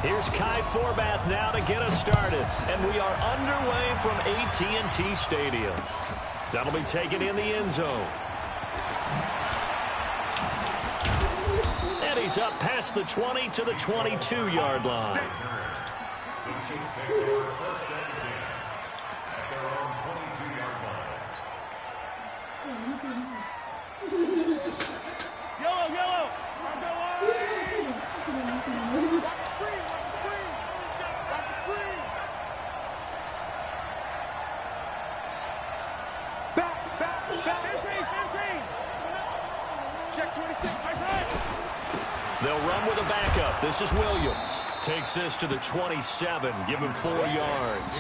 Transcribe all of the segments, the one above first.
Here's Kai Forbath now to get us started. And we are underway from AT&T Stadium. That'll be taken in the end zone. And he's up past the 20 to the 22-yard line. They'll run with a backup. This is Williams. Takes this to the 27. Give him 4 yards.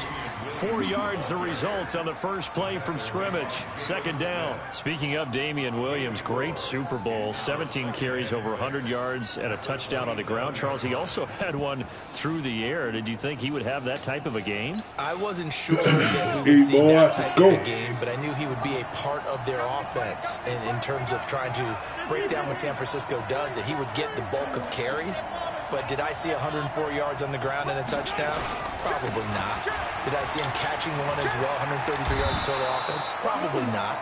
4 yards the result on the first play from scrimmage. Second down. Speaking of Damian Williams, great Super Bowl. 17 carries, over 100 yards, and a touchdown on the ground. Charles, he also had one through the air. Did you think he would have that type of a game? I wasn't sure that he would see that type of a game, but I knew he would be a part of their offense in terms of trying to break down what San Francisco does, that he would get the bulk of carries. But did I see 104 yards on the ground and a touchdown? Probably not. Did I see him catching one as well, 133 yards of total offense? Probably not.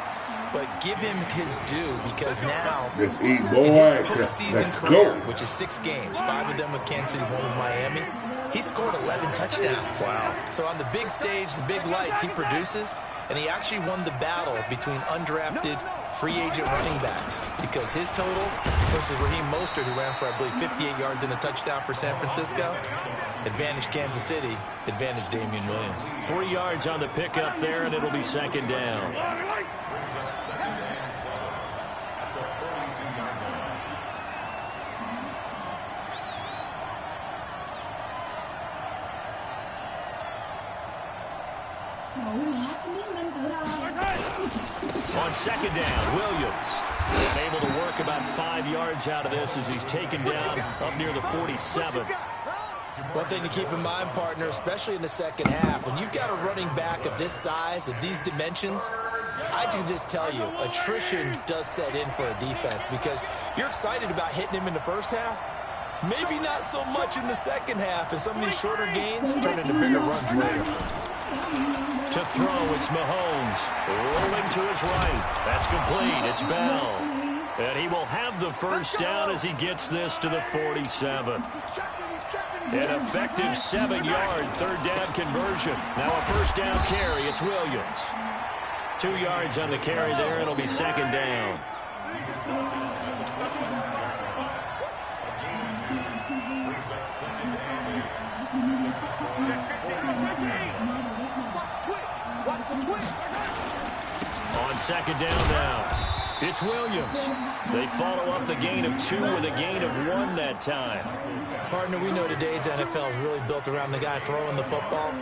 But give him his due, because now let's eat, in his boys. postseason career, which is 6 games, 5 of them with Kansas City, 1 with Miami, he scored 11 touchdowns. Wow. So on the big stage, the big lights, he produces, and he actually won the battle between undrafted free agent running backs, because his total versus Raheem Mostert, who ran for, I believe, 58 yards and a touchdown for San Francisco, advantage Kansas City, advantage Damian Williams. 3 yards on the pickup there, and it'll be second down. On second down, Williams able to work about 5 yards out of this as he's taken down up near the 47. One thing to keep in mind, partner, especially in the second half, when you've got a running back of this size, of these dimensions, I can just tell you, attrition does set in for a defense, because you're excited about hitting him in the first half, maybe not so much in the second half, and some of these shorter gains turn into bigger runs later. To throw, it's Mahomes. Rolling to his right. That's complete. It's Bell. And he will have the first down as he gets this to the 47. An effective 7-yard third down conversion. Now a first down carry. It's Williams. 2 yards on the carry there. It'll be second down. On second down now, it's Williams. They follow up the gain of 2 with a gain of 1 that time. Partner, we know today's NFL is really built around the guy throwing the football.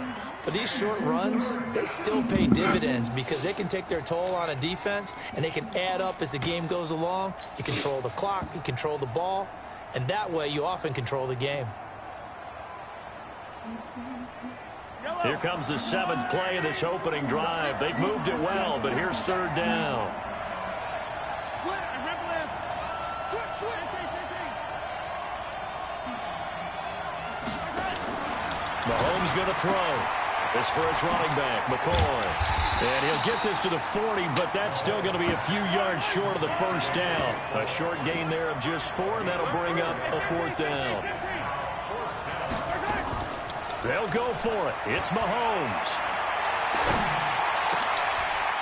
But these short runs, they still pay dividends, because they can take their toll on a defense, and they can add up as the game goes along. You control the clock, you control the ball, and that way you often control the game. Here comes the 7th play of this opening drive. They've moved it well, but here's third down. Mahomes going to throw. This for his running back, McCoy. And he'll get this to the 40, but that's still going to be a few yards short of the first down. A short gain there of just 4, and that'll bring up a 4th down. They'll go for it. It's Mahomes.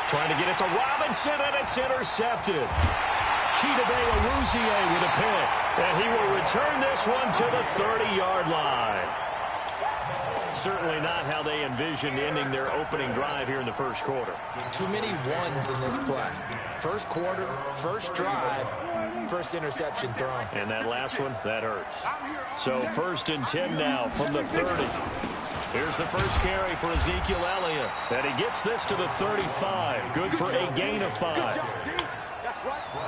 Trying to get it to Robinson, and it's intercepted. Chidobe Awuzie with a pick. And he will return this one to the 30-yard line. Certainly not how they envisioned ending their opening drive here in the first quarter. Too many ones in this play. First quarter, first drive, first interception thrown. And that last one, that hurts. So 1st and 10 now from the 30. Here's the first carry for Ezekiel Elliott. And he gets this to the 35. Good for a gain of 5.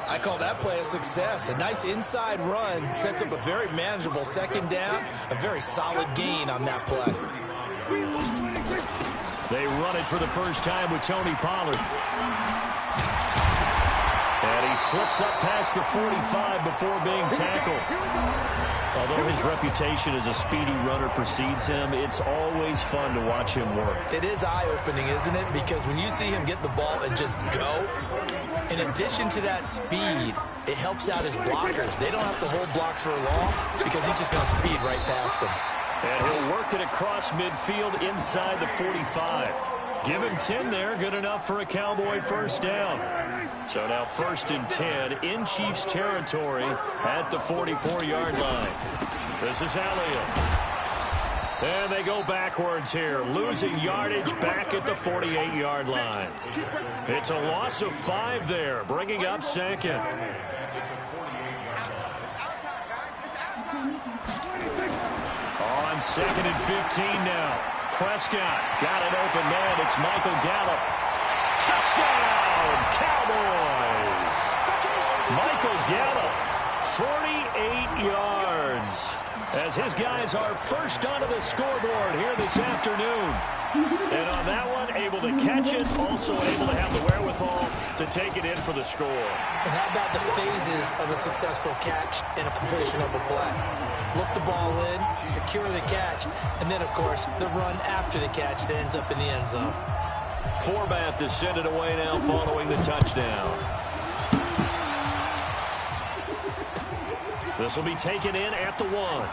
I call that play a success. A nice inside run sets up a very manageable second down. A very solid gain on that play. They run it for the first time with Tony Pollard. And And he slips up past the 45 before being tackled. Although his reputation as a speedy runner precedes him, it's always fun to watch him work. It is eye-opening, isn't it? Because when you see him get the ball and just go, in addition to that speed, it helps out his blockers. They don't have to hold blocks for long because he's just going to speed right past them. And he'll work it across midfield inside the 45. Give him 10 there, good enough for a Cowboy first down. So now 1st and 10 in Chiefs territory at the 44-yard line. This is Elliott. And they go backwards here, losing yardage back at the 48-yard line. It's a loss of 5 there, bringing up 2nd. On 2nd and 15 now. Prescott got an open man. It's Michael Gallup. Touchdown, Cowboys! Michael Gallup, 48 yards. As his guys are first onto the scoreboard here this afternoon. And on that one, able to catch it, also able to have the wherewithal to take it in for the score. And how about the phases of a successful catch and a completion of a play? Look the ball in, secure the catch, and then, of course, the run after the catch that ends up in the end zone. Forbath to send it away now following the touchdown. This will be taken in at the 1.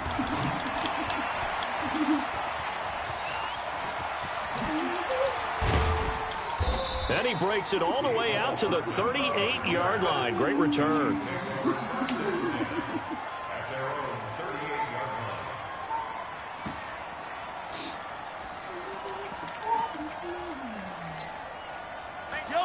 And he breaks it all the way out to the 38-yard line. Great return.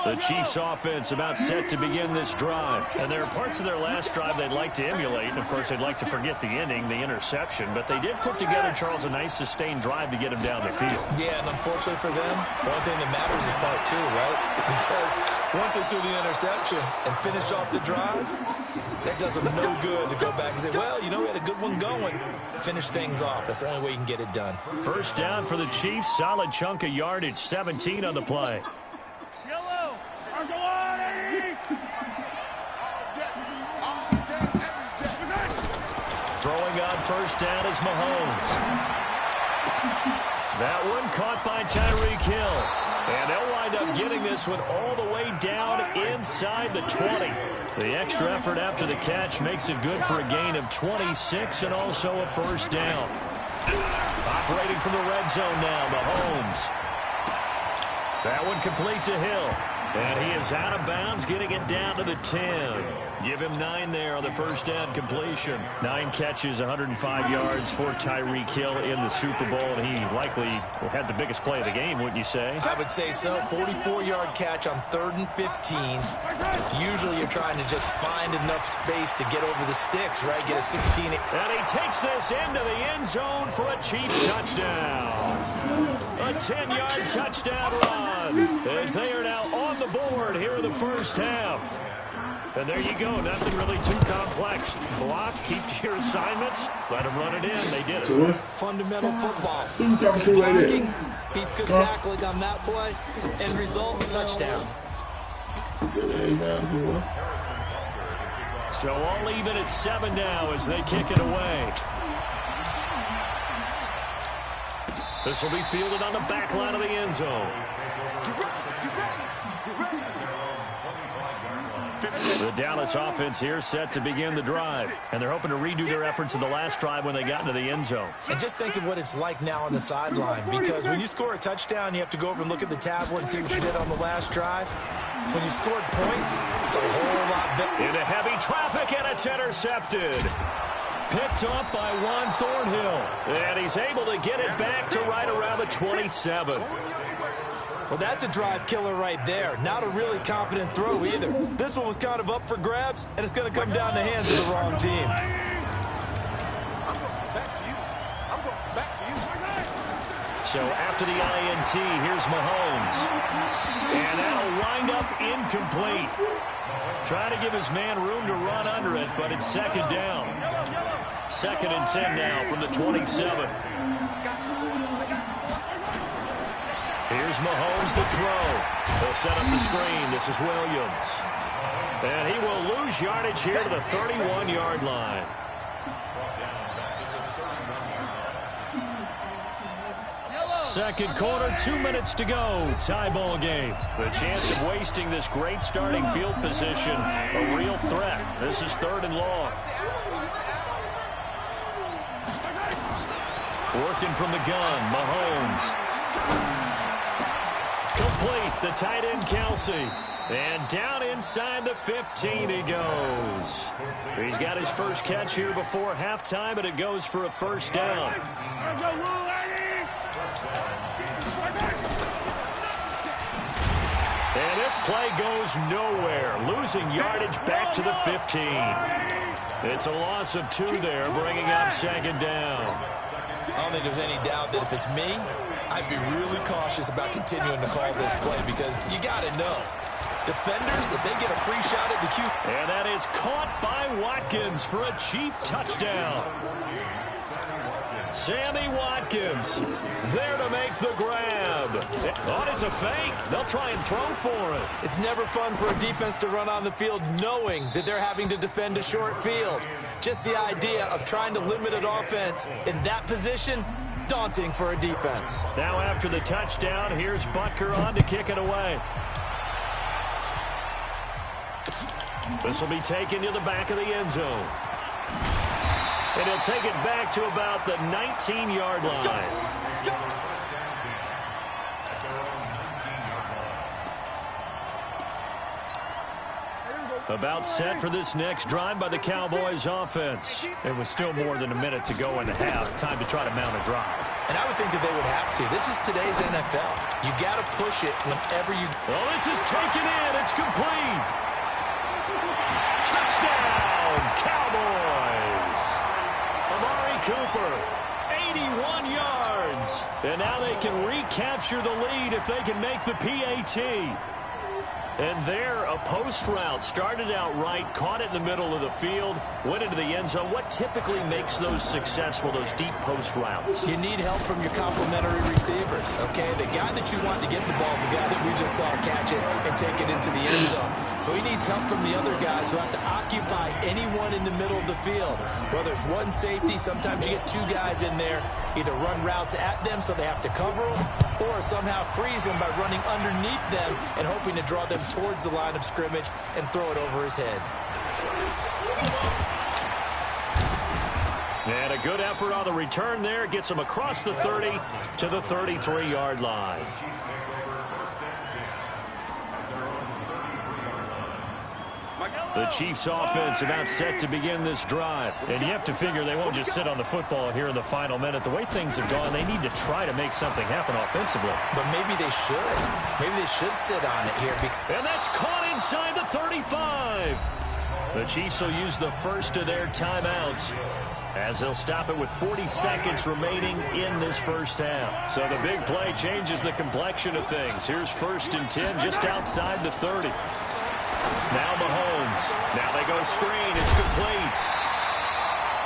The Chiefs offense about set to begin this drive. And there are parts of their last drive they'd like to emulate. And, of course, they'd like to forget the ending, the interception. But they did put together, Charles, a nice sustained drive to get him down the field. Yeah, and unfortunately for them, the only thing that matters is part 2, right? Because once they threw the interception and finished off the drive, that does them no good to go back and say, well, you know, we had a good one going. Finish things off. That's the only way you can get it done. First down for the Chiefs. Solid chunk of yardage. 17 on the play. Throwing on first down is Mahomes. That one caught by Tyreek Hill. And they'll wind up getting this one all the way down inside the 20. The extra effort after the catch makes it good for a gain of 26 and also a first down. Operating from the red zone now, Mahomes. That one complete to Hill. And he is out of bounds, getting it down to the 10. Give him 9 there on the first down completion. 9 catches, 105 yards for Tyreek Hill in the Super Bowl. And he likely had the biggest play of the game, wouldn't you say? I would say so. 44-yard catch on 3rd and 15. Usually you're trying to just find enough space to get over the sticks, right? Get a 16. And he takes this into the end zone for a Chiefs touchdown. A 10-yard touchdown run as they are now on the board here in the first half. And there you go. Nothing really too complex. Block, keep to your assignments, let them run it in. They did it. Fundamental football. Good blocking beats good tackling on that play. End result, a touchdown. So all even at 7 now as they kick it away. This will be fielded on the back line of the end zone. The Dallas offense here set to begin the drive. And they're hoping to redo their efforts in the last drive when they got into the end zone. And just think of what it's like now on the sideline. Because when you score a touchdown, you have to go over and look at the tablet and see what you did on the last drive. When you scored points, it's a whole lot better. Into heavy traffic, and it's intercepted. Picked off by Juan Thornhill. And he's able to get it back to right around the 27. Well, that's a drive killer right there. Not a really confident throw either. This one was kind of up for grabs, and it's going to come down the hands of the wrong team. I'm going back to you. I'm going back to you. So after the INT, here's Mahomes. And that'll wind up incomplete. Trying to give his man room to run under it, but it's 2nd down. 2nd and 10 now from the 27. Here's Mahomes to throw. He'll set up the screen. This is Williams. And he will lose yardage here to the 31-yard line. Second quarter, 2 minutes to go. Tie ball game. The chance of wasting this great starting field position, a real threat. This is 3rd and long. Working from the gun, Mahomes. Complete, the tight end, Kelsey. And down inside the 15 he goes. He's got his first catch here before halftime, and it goes for a first down. And this play goes nowhere, losing yardage back to the 15. It's a loss of 2 there, bringing up second down. I don't think there's any doubt that if it's me, I'd be really cautious about continuing to call this play because you got to know. Defenders, if they get a free shot at the Q. And that is caught by Watkins for a Chief touchdown. Sammy Watkins there to make the grab. Oh, it's a fake. They'll try and throw for it. It's never fun for a defense to run on the field knowing that they're having to defend a short field. Just the idea of trying to limit an offense in that position, daunting for a defense. Now after the touchdown, here's Butker on to kick it away. This will be taken to the back of the end zone. And he'll take it back to about the 19-yard line. About set for this next drive by the Cowboys offense. It was still more than a minute to go in the half. Time to try to mount a drive. And I would think that they would have to. This is today's NFL. You got to push it whenever you... Well, this is taken in. It's complete. Touchdown, Cowboys. Amari Cooper, 81 yards. And now they can recapture the lead if they can make the PAT. And there, a post route started out right, caught it in the middle of the field, went into the end zone. What typically makes those successful, those deep post routes? You need help from your complementary receivers, okay? The guy that you want to get the ball is the guy that we just saw catch it and take it into the end zone. So he needs help from the other guys who have to occupy anyone in the middle of the field. Whether it's one safety, sometimes you get 2 guys in there, either run routes at them so they have to cover them, or somehow freeze them by running underneath them and hoping to draw them towards the line of scrimmage and throw it over his head. And a good effort on the return there. Gets him across the 30 to the 33-yard line. The Chiefs offense about set to begin this drive. And you have to figure they won't just sit on the football here in the final minute. The way things have gone, they need to try to make something happen offensively. But maybe they should. Maybe they should sit on it here. And that's caught inside the 35. The Chiefs will use the first of their timeouts as they'll stop it with 40 seconds remaining in this first half. So the big play changes the complexion of things. Here's 1st and 10 just outside the 30. Now Mahomes. Now they go screen. It's complete.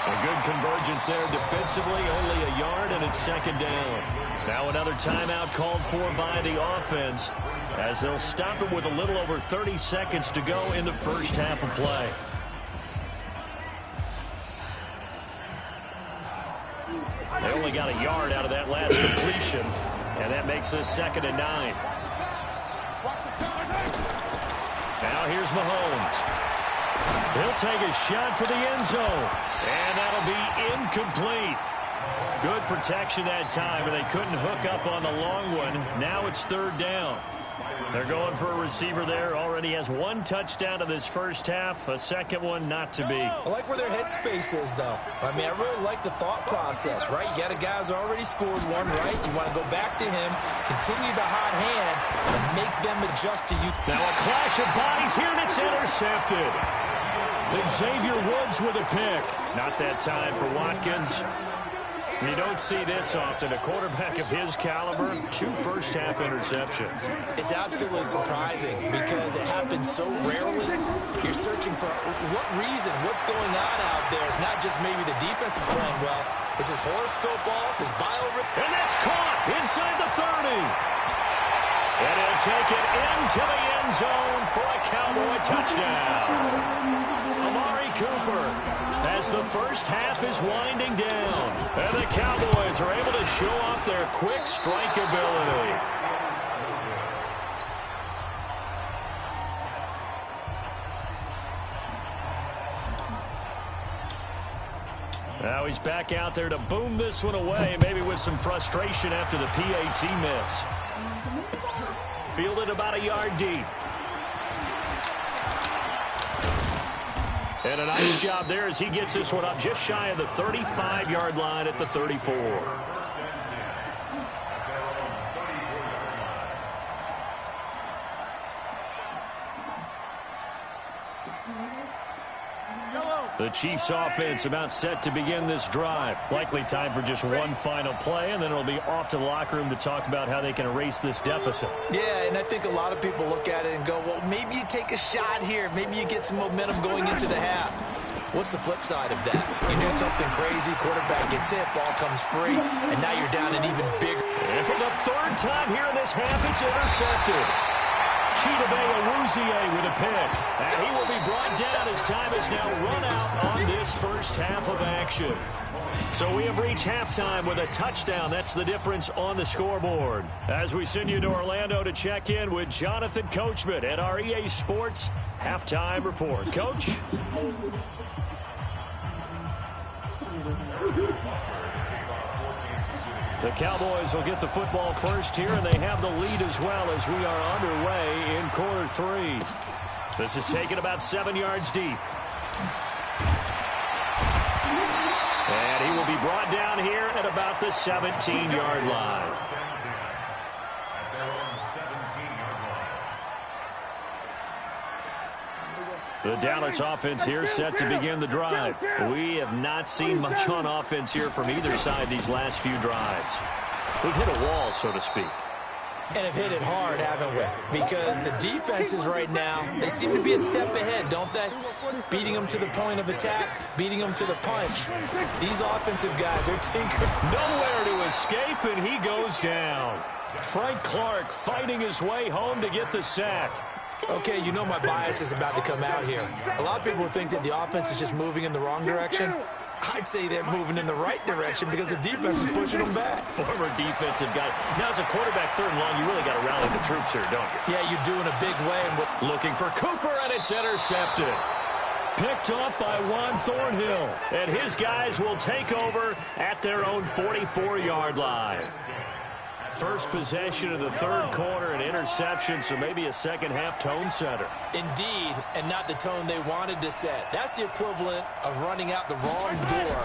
A good convergence there defensively. Only a yard, and it's second down. Now another timeout called for by the offense as they'll stop it with a little over 30 seconds to go in the first half of play. They only got a yard out of that last completion, and that makes this 2nd and 9. Now here's Mahomes. He'll take a shot for the end zone, and that'll be incomplete. Good protection that time, and they couldn't hook up on the long one. Now it's 3rd down. They're going for a receiver there. Already has 1 touchdown in this first half. A second one not to be. I like where their headspace is, though. I mean, I really like the thought process, right? You got a guy who's already scored one, right? You want to go back to him, continue the hot hand, and make them adjust to you. Now a clash of bodies here, and it's intercepted. Xavier Woods with a pick. Not that time for Watkins. You don't see this often. A quarterback of his caliber, 2 first-half interceptions. It's absolutely surprising because it happens so rarely. You're searching for what reason, what's going on out there. It's not just maybe the defense is playing well. Is his horoscope off? His bio... And that's caught inside the 30. And he'll take it into the end zone for a Cowboy touchdown. Amari Cooper, as the first half is winding down, and the Cowboys are able to show off their quick strike ability. Now he's back out there to boom this one away, maybe with some frustration after the PAT miss. Fielded about a yard deep. And a nice job there as he gets this one up just shy of the 35-yard line at the 34. The Chiefs offense about set to begin this drive. Likely time for just one final play, and then it'll be off to the locker room to talk about how they can erase this deficit. Yeah, and I think a lot of people look at it and go, well, maybe you take a shot here. Maybe you get some momentum going into the half. What's the flip side of that? You do something crazy, quarterback gets hit, ball comes free, and now you're down an even bigger. And for the third time here in this half, it's intercepted. Chidobe with a pick. And he will be brought down as time is now run out on this first half of action. So we have reached halftime with a touchdown. That's the difference on the scoreboard. As we send you to Orlando to check in with Jonathan Coachman at our EA Sports Halftime Report. Coach? The Cowboys will get the football first here, and they have the lead as well as we are underway in quarter three. This is taken about 7 yards deep. And he will be brought down here at about the 17-yard line. The Dallas offense here set to begin the drive. We have not seen much on offense here from either side these last few drives. We've hit a wall, so to speak. And have hit it hard, haven't we? Because the defenses right now, they seem to be a step ahead, don't they? Beating them to the point of attack, beating them to the punch. These offensive guys are tinkering. Nowhere to escape, and he goes down. Frank Clark fighting his way home to get the sack. Okay, you know my bias is about to come out here. A lot of people think that the offense is just moving in the wrong direction. I'd say they're moving in the right direction because the defense is pushing them back. Former defensive guy. Now, as a quarterback, third and long, you really got to rally the troops here, don't you? Yeah, you're doing a big way. Looking for Cooper, and it's intercepted. Picked off by Juan Thornhill. And his guys will take over at their own 44-yard line. First possession of the third quarter, an interception, so maybe a second-half tone setter. Indeed, and not the tone they wanted to set. That's the equivalent of running out the wrong door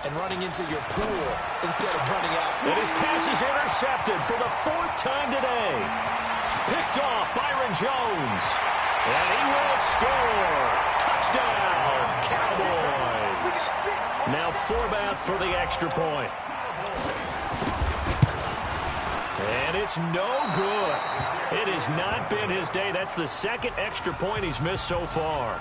and running into your pool instead of running out. And his pass is intercepted for the fourth time today. Picked off Byron Jones. And he will score. Touchdown, Cowboys. Now Forbath for the extra point. And it's no good. It has not been his day. That's the second extra point he's missed so far.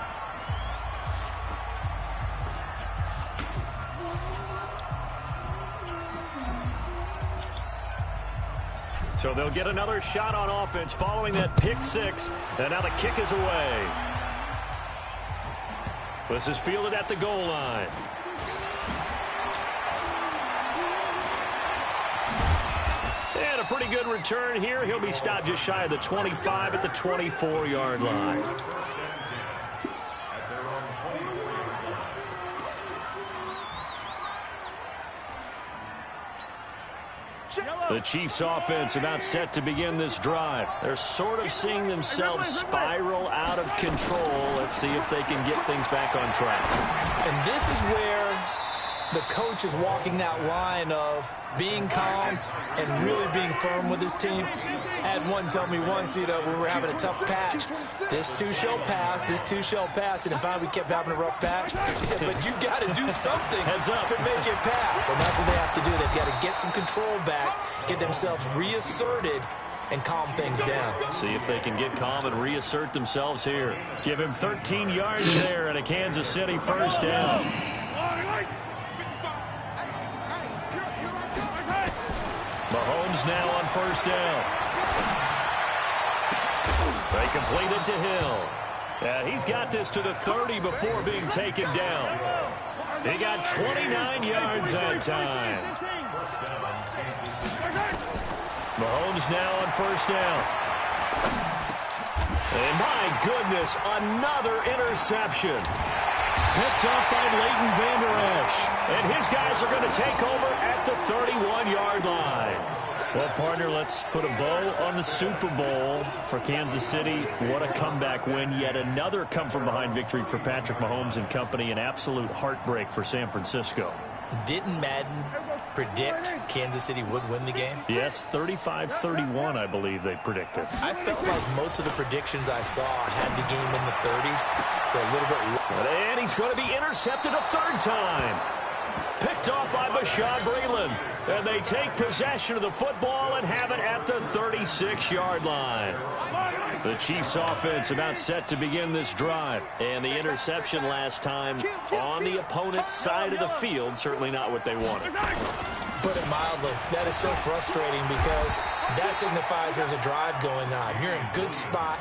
So they'll get another shot on offense following that pick six. And now the kick is away. This is fielded at the goal line. And a pretty good return here. He'll be stopped just shy of the 25 at the 24-yard line. The Chiefs offense about set to begin this drive. They're sort of seeing themselves spiral out of control. Let's see if they can get things back on track. And this is where the coach is walking that line of being calm and really being firm with his team. I had one tell me once, you know, when we were having a tough patch, this too shall pass, this too shall pass. And finally we kept having a rough patch. He said, but you got to do something to make it pass. And that's what they have to do. They've got to get some control back, get themselves reasserted, and calm things down. See if they can get calm and reassert themselves here. Give him 13 yards there and a Kansas City first down. Mahomes now on first down. They complete it to Hill. He's got this to the 30 before being taken down. He got 29 yards that time. Mahomes now on first down. And my goodness, another interception. Picked up by Leighton Vander Esch. And his guys are going to take over at the 31-yard line. Well, partner, let's put a bow on the Super Bowl for Kansas City. What a comeback win. Yet another come-from-behind victory for Patrick Mahomes and company. An absolute heartbreak for San Francisco. Didn't Madden predict Kansas City would win the game? Yes, 35-31, I believe they predicted. I felt like most of the predictions I saw had the game in the 30s, so a little bit... And he's going to be intercepted a third time. Picked off by Bashaud Breeland. And they take possession of the football and have it at the 36-yard line. The Chiefs offense about set to begin this drive. And the interception last time on the opponent's side of the field. Certainly not what they wanted. Put it mildly, that is so frustrating because that signifies there's a drive going on. You're in good spot,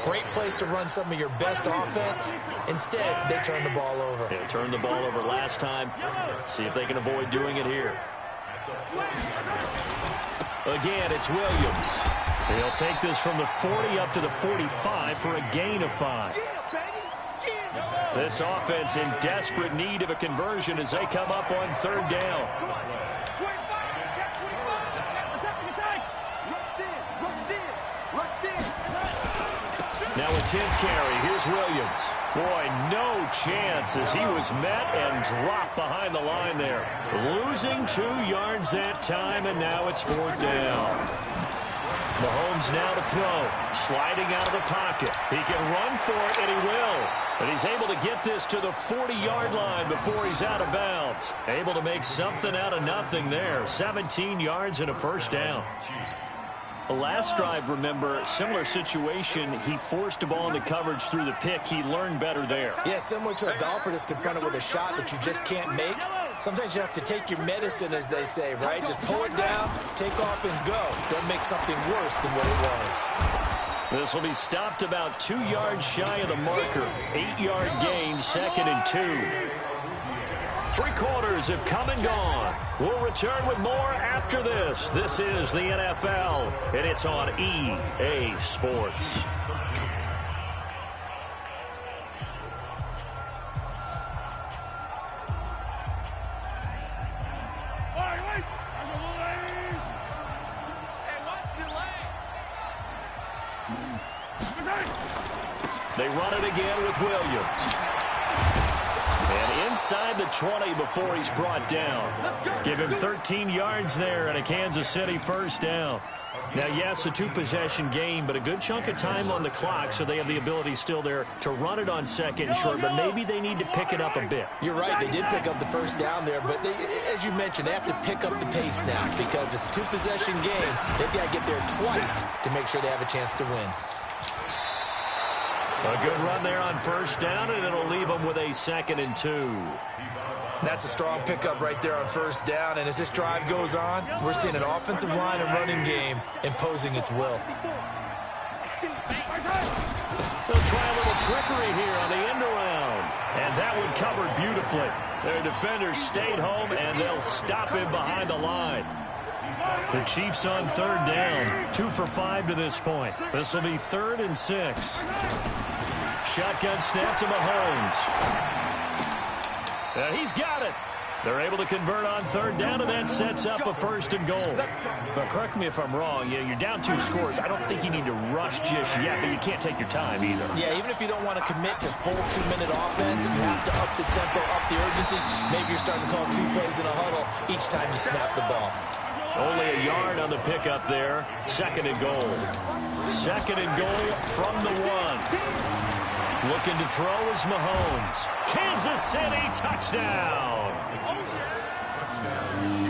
great place to run some of your best offense. Instead, they turn the ball over. Yeah, turned the ball over last time. See if they can avoid doing it here. Again, it's Williams. He'll take this from the 40 up to the 45 for a gain of 5. This offense in desperate need of a conversion as they come up on third down. Now a 10th carry. Here's Williams. Boy, no chance as he was met and dropped behind the line there. Losing 2 yards that time, and now it's fourth down. Mahomes now to throw. Sliding out of the pocket. He can run for it, and he will. But he's able to get this to the 40-yard line before he's out of bounds. Able to make something out of nothing there. 17 yards and a first down. Last drive, remember, similar situation. He forced a ball into coverage through the pick. He learned better there. Yeah, similar to a golfer that's confronted with a shot that you just can't make. Sometimes you have to take your medicine, as they say, right? Just pull it down, take off, and go. Don't make something worse than what it was. This will be stopped about 2 yards shy of the marker. 8-yard gain, 2nd and 2. 3 quarters have come and gone. We'll return with more after this. This is the NFL, and it's on EA Sports. They run it again with Williams. And inside the 20 before he's brought down. Give him 13 yards there and a Kansas City first down. Now, yes, a 2-possession game, but a good chunk of time on the clock, so they have the ability still there to run it on 2nd and short, but maybe they need to pick it up a bit. You're right. They did pick up the first down there, but they, as you mentioned, they have to pick up the pace now because it's a 2-possession game. They've got to get there twice to make sure they have a chance to win. A good run there on first down, and it'll leave them with a 2nd and 2. That's a strong pickup right there on first down, and as this drive goes on, we're seeing an offensive line and running game imposing its will. They'll try a little trickery here on the end around, and that one covered beautifully. Their defenders stayed home, and they'll stop him behind the line. The Chiefs on third down, 2 for 5 to this point. This will be 3rd and 6. Shotgun snap to Mahomes. He's got it. They're able to convert on third down, and that sets up a 1st and goal. But correct me if I'm wrong. Yeah, you're down 2 scores. I don't think you need to rush just yet, but you can't take your time either. Yeah, even if you don't want to commit to full 2-minute offense, you have to up the tempo, up the urgency. Maybe you're starting to call 2 plays in a huddle each time you snap the ball. Only a yard on the pickup there. 2nd and goal. 2nd and goal from the 1. Looking to throw is Mahomes. Kansas City touchdown.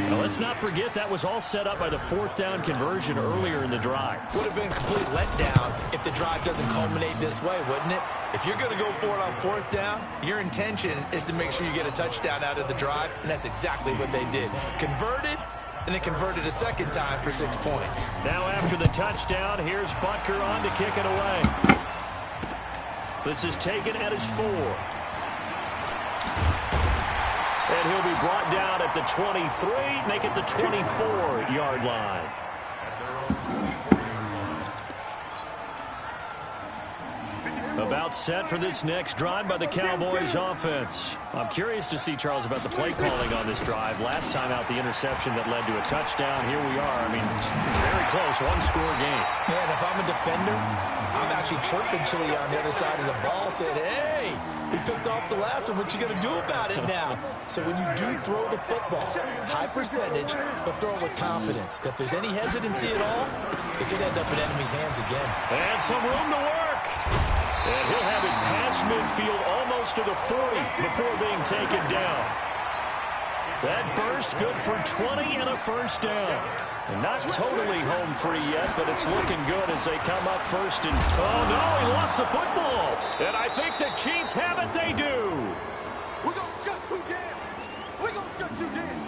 Now, let's not forget that was all set up by the 4th down conversion earlier in the drive. Would have been a complete letdown if the drive doesn't culminate this way, wouldn't it? If you're going to go for it on 4th down, your intention is to make sure you get a touchdown out of the drive, and that's exactly what they did. Converted, and then converted a second time for 6 points. Now after the touchdown, here's Butker on to kick it away. This is taken at his 4. And he'll be brought down at the 23, make it the 24-yard line. About set for this next drive by the Cowboys offense. I'm curious to see, Charles, about the play calling on this drive. Last time out, the interception that led to a touchdown. Here we are. I mean, very close, one-score game. Yeah, and if I'm a defender, I'm actually chirping Chili on the other side of the ball, saying, hey, we picked off the last one. What you going to do about it now? So when you do throw the football, high percentage, but throw it with confidence. If there's any hesitancy at all, it could end up in enemy's hands again. And some room to work. And he'll have it past midfield almost to the 40 before being taken down. That burst good for 20 and a first down. And not totally home free yet, but it's looking good as they come up first. And oh, no, he lost the football. And I think the Chiefs have it. They do. We're going to shut you down. We're going to shut you down.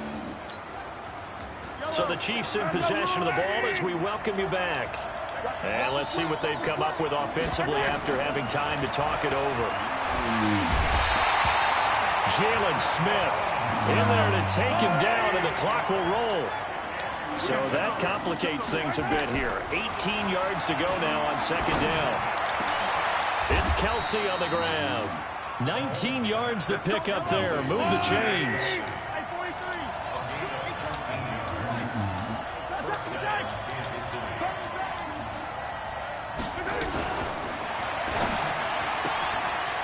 So the Chiefs in possession of the ball as we welcome you back. And let's see what they've come up with offensively after having time to talk it over. Jalen Smith in there to take him down, and the clock will roll. So that complicates things a bit here. 18 yards to go now on second down. It's Kelsey on the ground. 19 yards to pick up there. Move the chains.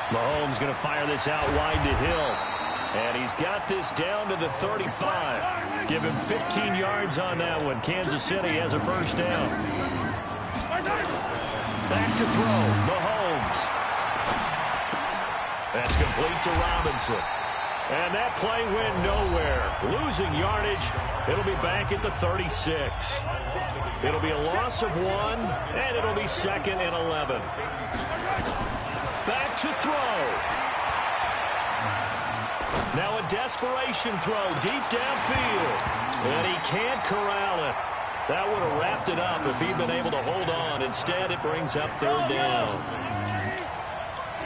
Mahomes going to fire this out wide to Hill. And he's got this down to the 35. Give him 15 yards on that one. Kansas City has a first down. Back to throw. Mahomes. That's complete to Robinson. And that play went nowhere. Losing yardage. It'll be back at the 36. It'll be a loss of 1, and it'll be 2nd and 11. Back to throw. Now a desperation throw deep downfield. And he can't corral it. That would have wrapped it up if he'd been able to hold on. Instead, it brings up third down.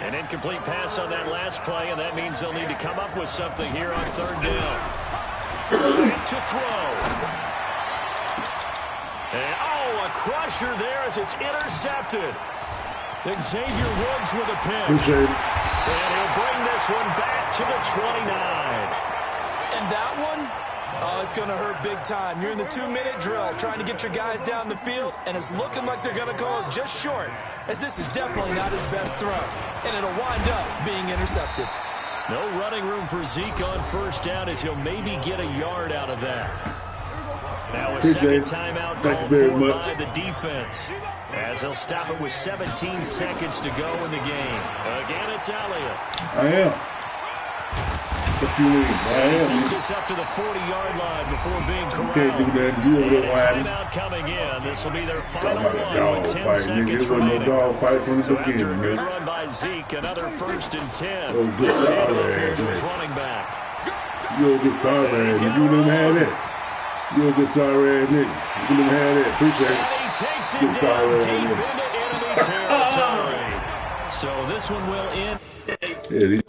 An incomplete pass on that last play, and that means they'll need to come up with something here on third down. Back to throw. And, oh, a crusher there as it's intercepted. Xavier Woods with a pick. Appreciate it. And he'll bring this one back to the 29. And that one, oh, it's going to hurt big time. You're in the 2-minute drill trying to get your guys down the field, and it's looking like they're going to go just short, as this is definitely not his best throw. And it'll wind up being intercepted. No running room for Zeke on first down as he'll maybe get a yard out of that. Now a second timeout called for by the defense, as they'll stop it with 17 seconds to go in the game. Again, it's Elliott. I am. What you mean? I am. He takes us up to the 40-yard line before being corralled. You can't do that. You over there whining. Timeout coming in. This will be their final Talking about one a with dog 10 fight, seconds nigga. It wasn't remaining. no dog fight from the So after a beginning, good man. run by Zeke, another 1st and 10. Oh, good sorry ass His nigga. running back. You don't get sorry ass nigga. You didn't have that. You don't get sorry ass nigga. You didn't have that. Appreciate it. And he takes it Get sorry down ass deep nigga. into enemy territory. So this one will end. Yeah, these